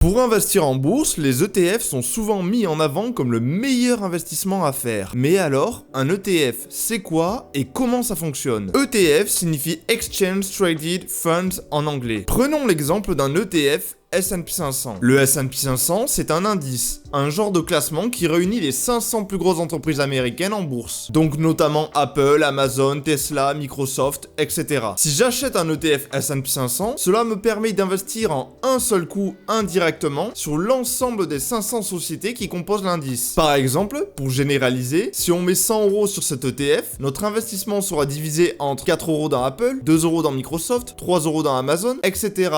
Pour investir en bourse, les ETF sont souvent mis en avant comme le meilleur investissement à faire. Mais alors, un ETF, c'est quoi et comment ça fonctionne? ETF signifie Exchange Traded Funds en anglais. Prenons l'exemple d'un ETF S&P 500. Le S&P 500, c'est un indice, un genre de classement qui réunit les 500 plus grosses entreprises américaines en bourse. Donc notamment Apple, Amazon, Tesla, Microsoft, etc. Si j'achète un ETF S&P 500, cela me permet d'investir en un seul coup indirectement sur l'ensemble des 500 sociétés qui composent l'indice. Par exemple, pour généraliser, si on met 100 € sur cet ETF, notre investissement sera divisé entre 4 € dans Apple, 2 € dans Microsoft, 3 € dans Amazon, etc.,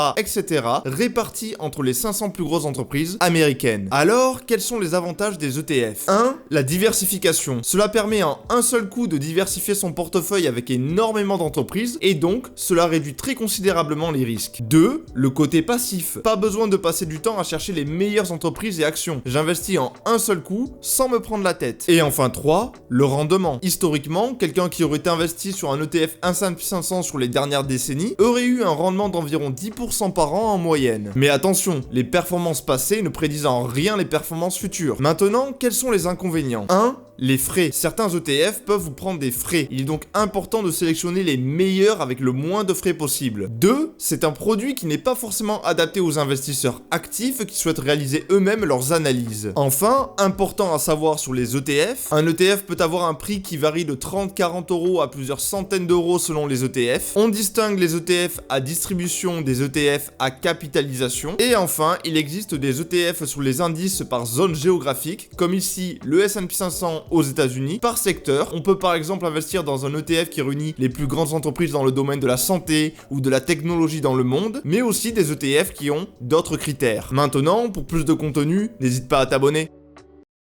répartis entre les 500 plus grosses entreprises américaines. Alors, quels sont les avantages des ETF? 1. La diversification. Cela permet en un seul coup de diversifier son portefeuille avec énormément d'entreprises et donc, cela réduit très considérablement les risques. 2. Le côté passif. Pas besoin de passer du temps à chercher les meilleures entreprises et actions. J'investis en un seul coup sans me prendre la tête. Et enfin 3. Le rendement. Historiquement, quelqu'un qui aurait investi sur un ETF S&P 500 sur les dernières décennies aurait eu un rendement d'environ 10% par an en moyenne. Mais attention, les performances passées ne prédisent en rien les performances futures. Maintenant, quels sont les inconvénients? 1. Les frais. Certains ETF peuvent vous prendre des frais. Il est donc important de sélectionner les meilleurs avec le moins de frais possible. 2. C'est un produit qui n'est pas forcément adapté aux investisseurs actifs qui souhaitent réaliser eux-mêmes leurs analyses. Enfin, important à savoir sur les ETF, un ETF peut avoir un prix qui varie de 30-40 € à plusieurs centaines d'euros selon les ETF. On distingue les ETF à distribution des ETF à capitalisation. Et enfin, il existe des ETF sur les indices par zone géographique, comme ici le S&P 500 aux États-Unis. Par secteur, on peut par exemple investir dans un ETF qui réunit les plus grandes entreprises dans le domaine de la santé ou de la technologie dans le monde, mais aussi des ETF qui ont d'autres critères. Maintenant, pour plus de contenu, n'hésite pas à t'abonner.